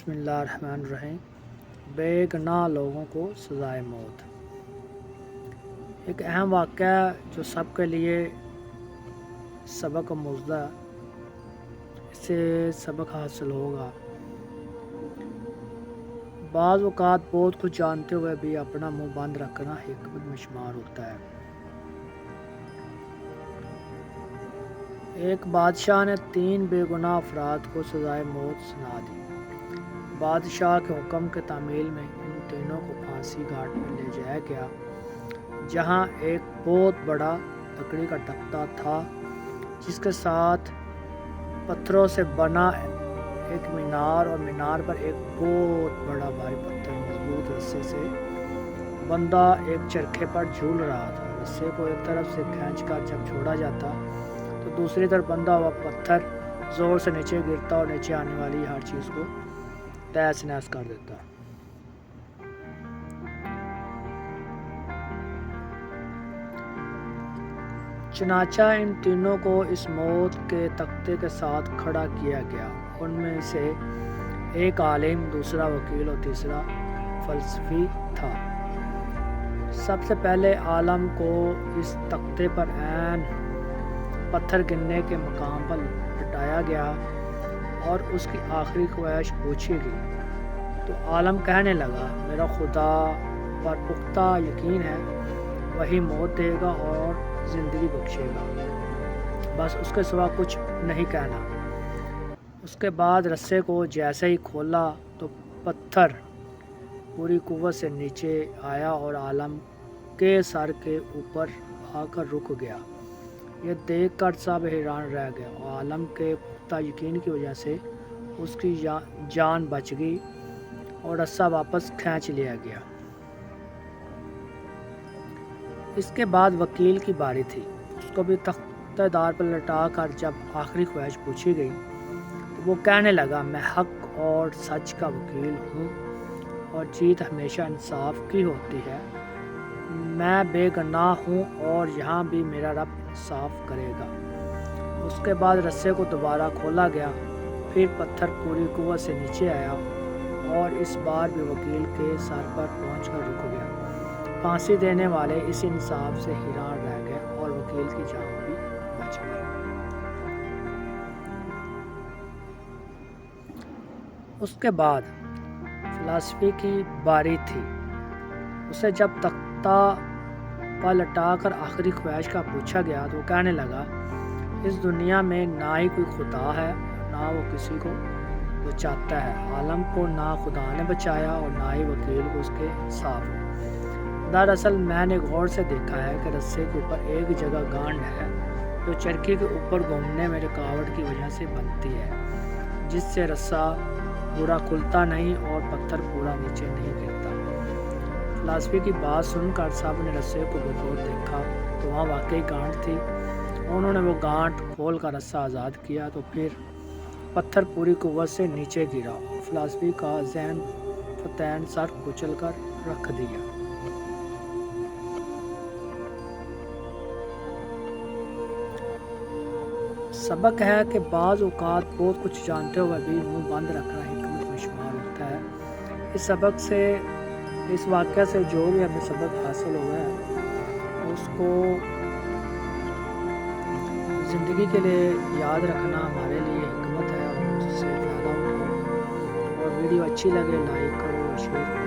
بسم اللہ الرحمن الرحیم۔ بے گناہ لوگوں کو سزائے موت۔ ایک اہم واقعہ جو سب کے لیے سبق آموزہ، اس سے سبق حاصل ہوگا۔ بعض اوقات بہت کچھ جانتے ہوئے بھی اپنا منہ بند رکھنا حکمت میں شمار ہوتا ہے۔ ایک بادشاہ نے 3 بے گناہ افراد کو سزائے موت سنا دی۔ بادشاہ کے حکم کے تعمیل میں ان تینوں کو پھانسی گھاٹ پر لے جایا گیا، جہاں ایک بہت بڑا لکڑی کا تختہ تھا جس کے ساتھ پتھروں سے بنا ایک مینار، اور مینار پر ایک بہت بڑا بھاری پتھر مضبوط رسے سے بندہ ایک چرخے پر جھول رہا تھا۔ رسے کو ایک طرف سے کھینچ کر جب چھوڑا جاتا تو دوسری طرف بندہ ہوا پتھر زور سے نیچے گرتا اور نیچے آنے والی ہر چیز کو تہس نہس کر دیتا۔ چنانچہ ان تینوں کو اس موت کے تختے کے ساتھ کھڑا کیا گیا۔ ان میں سے ایک عالم، دوسرا وکیل اور تیسرا فلسفی تھا۔ سب سے پہلے عالم کو اس تختے پر عین پتھر گرنے کے مقام پر لٹایا گیا اور اس کی آخری خواہش پوچھی گئی تو عالم کہنے لگا، میرا خدا پر پختہ یقین ہے، وہی موت دے گا اور زندگی بخشے گا، بس اس کے سوا کچھ نہیں کہنا۔ اس کے بعد رسے کو جیسے ہی کھولا تو پتھر پوری قوت سے نیچے آیا اور عالم کے سر کے اوپر آ کر رک گیا۔ یہ دیکھ کر سب حیران رہ گئے اور عالم کے پختہ یقین کی وجہ سے اس کی جان بچ گئی اور رسہ واپس کھینچ لیا گیا۔ اس کے بعد وکیل کی باری تھی۔ اس کو بھی تختہ دار پر لٹا کر جب آخری خواہش پوچھی گئی تو وہ کہنے لگا، میں حق اور سچ کا وکیل ہوں اور جیت ہمیشہ انصاف کی ہوتی ہے۔ میں بے گناہ ہوں اور یہاں بھی میرا رب انصاف کرے گا۔ اس کے بعد رسے کو دوبارہ کھولا گیا، پھر پتھر پوری قوت سے نیچے آیا اور اس بار بھی وکیل کے سر پر پہنچ کر رک گیا۔ پھانسی دینے والے اس انصاف سے حیران رہ گئے اور وکیل کی جان بھی بچ گئی۔ اس کے بعد فلسفی کی باری تھی۔ اسے جب تختہ پر لٹا کر آخری خواہش کا پوچھا گیا تو وہ کہنے لگا، اس دنیا میں نہ ہی کوئی خدا ہے، نہ وہ کسی کو بچاتا ہے۔ عالم کو نہ خدا نے بچایا اور نہ ہی وکیل کو اس کے انصاف۔ دراصل میں نے غور سے دیکھا ہے کہ رسے کے اوپر ایک جگہ گانڈ ہے جو چرخی کے اوپر گھومنے میں رکاوٹ کی وجہ سے بنتی ہے، جس سے رسہ پورا کھلتا نہیں اور پتھر پورا نیچے نہیں گرتا۔ فلسفی کی بات سن کر سب نے رسے کو بغور دیکھا تو وہاں واقعی گانٹ تھی۔ انہوں نے وہ گانٹ کھول کر رسہ آزاد کیا تو پھر پتھر پوری قوت سے نیچے گرا اور فلسفی کا ذہن فتین سر کچل کر رکھ دیا۔ سبق ہے کہ بعض اوقات بہت کچھ جانتے ہوئے بھی منہ بند رکھنا حکمت میں شمار ہوتا ہے۔ اس سبق سے، اس واقعہ سے جو بھی ہمیں سبق حاصل ہوا ہے اس کو زندگی کے لیے یاد رکھنا ہمارے لیے حکمت ہے اور اس سے فائدہ اٹھاؤ۔ اور ویڈیو اچھی لگے لائک کرو اور شیئر کرو۔